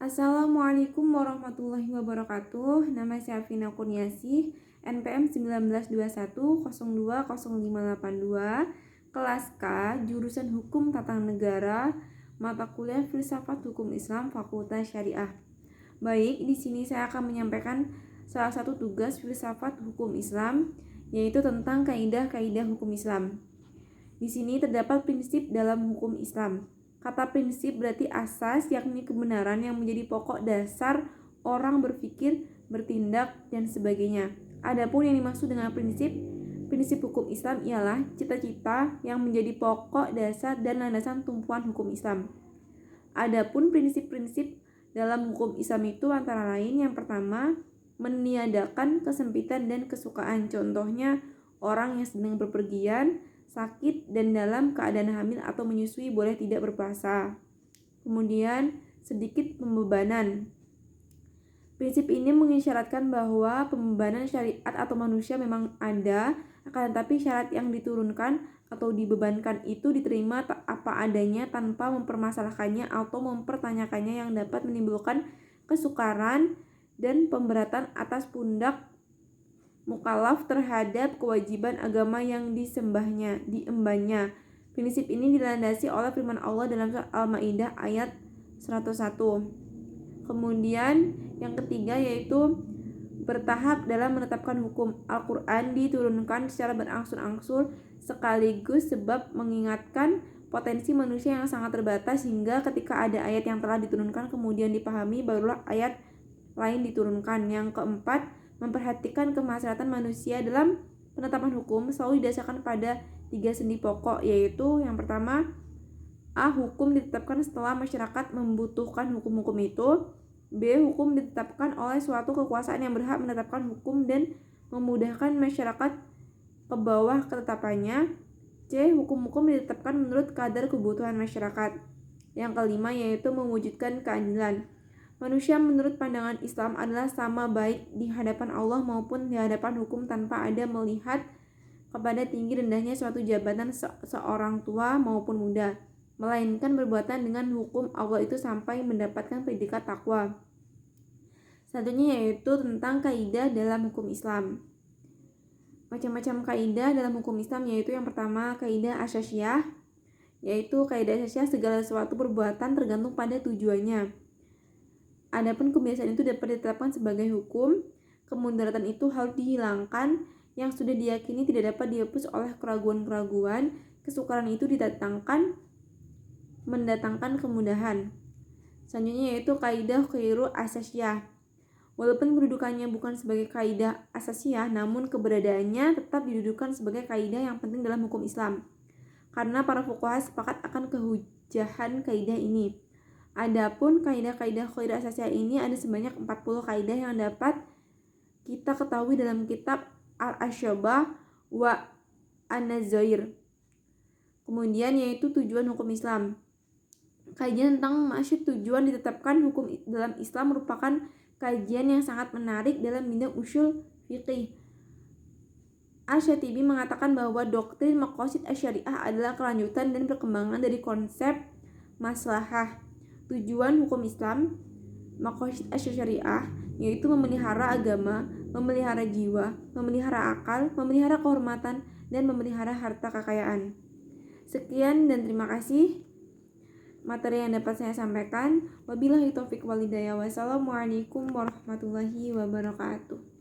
Assalamualaikum warahmatullahi wabarakatuh. Nama saya Afina Kurniasih, NPM 1921020582, kelas K, jurusan Hukum Tata Negara, mata kuliah Filsafat Hukum Islam, Fakultas Syariah. Baik, di sini saya akan menyampaikan salah satu tugas Filsafat Hukum Islam, yaitu tentang kaidah-kaidah hukum Islam. Di sini terdapat prinsip dalam hukum Islam. Kata prinsip berarti asas, yakni kebenaran yang menjadi pokok dasar orang berpikir, bertindak, dan sebagainya. Adapun yang dimaksud dengan prinsip hukum Islam ialah cita-cita yang menjadi pokok dasar dan landasan tumpuan hukum Islam. Adapun prinsip-prinsip dalam hukum Islam itu antara lain yang pertama, meniadakan kesempitan dan kesukaan. Contohnya, orang yang sedang berpergian, sakit, dan dalam keadaan hamil atau menyusui boleh tidak berpuasa. Kemudian, sedikit pembebanan. Prinsip ini mengisyaratkan bahwa pembebanan syariat atau manusia memang ada, akan tetapi syarat yang diturunkan atau dibebankan itu diterima apa adanya tanpa mempermasalahkannya atau mempertanyakannya yang dapat menimbulkan kesukaran dan pemberatan atas pundak mukallaf terhadap kewajiban agama yang diembannya. Prinsip ini dilandasi oleh firman Allah dalam surat Al-Maidah ayat 101. Kemudian yang ketiga yaitu bertahap dalam menetapkan hukum. Al-Quran diturunkan secara berangsur-angsur sekaligus sebab mengingatkan potensi manusia yang sangat terbatas hingga ketika ada ayat yang telah diturunkan kemudian dipahami barulah ayat lain diturunkan. Yang keempat, memperhatikan kemaslahatan manusia dalam penetapan hukum selalu didasarkan pada 3 sendi pokok, yaitu yang pertama, hukum ditetapkan setelah masyarakat membutuhkan hukum-hukum itu. B. Hukum ditetapkan oleh suatu kekuasaan yang berhak menetapkan hukum dan memudahkan masyarakat ke bawah ketetapannya. C. Hukum-hukum ditetapkan menurut kadar kebutuhan masyarakat. Yang kelima yaitu mewujudkan keadilan. Manusia menurut pandangan Islam adalah sama baik di hadapan Allah maupun di hadapan hukum tanpa ada melihat kepada tinggi rendahnya suatu jabatan seorang tua maupun muda, melainkan berbuatan dengan hukum Allah itu sampai mendapatkan predikat takwa. Selanjutnya yaitu tentang kaidah dalam hukum Islam. Macam-macam kaidah dalam hukum Islam yaitu yang pertama kaidah asyasiyah, yaitu kaidah asyasiyah segala sesuatu perbuatan tergantung pada tujuannya. Adapun kebiasaan itu dapat ditetapkan sebagai hukum, kemudaratan itu harus dihilangkan, yang sudah diyakini tidak dapat dihapus oleh keraguan-keraguan, kesukaran itu mendatangkan kemudahan. Selanjutnya yaitu kaidah khairu asasiyah. Walaupun kedudukannya bukan sebagai kaidah asasiyah, namun keberadaannya tetap didudukan sebagai kaidah yang penting dalam hukum Islam. Karena para fuqaha sepakat akan kehujahan kaidah ini. Adapun kaidah-kaidah khairu asasiyah ini ada sebanyak 40 kaidah yang dapat kita ketahui dalam kitab Al-Asyabah wa An-Nazair. Kemudian yaitu tujuan hukum Islam. Kajian tentang maksud tujuan ditetapkan hukum dalam Islam merupakan kajian yang sangat menarik dalam bidang usul fiqih. Asy-Syatibi mengatakan bahwa doktrin maqasid asy-syariah adalah kelanjutan dan perkembangan dari konsep maslahah. Tujuan hukum Islam, maqasid asy-syariah, yaitu memelihara agama, memelihara jiwa, memelihara akal, memelihara kehormatan, dan memelihara harta kekayaan. Sekian dan terima kasih materi yang dapat saya sampaikan. Wabillahi taufiq wal hidayah. Wassalamualaikum warahmatullahi wabarakatuh.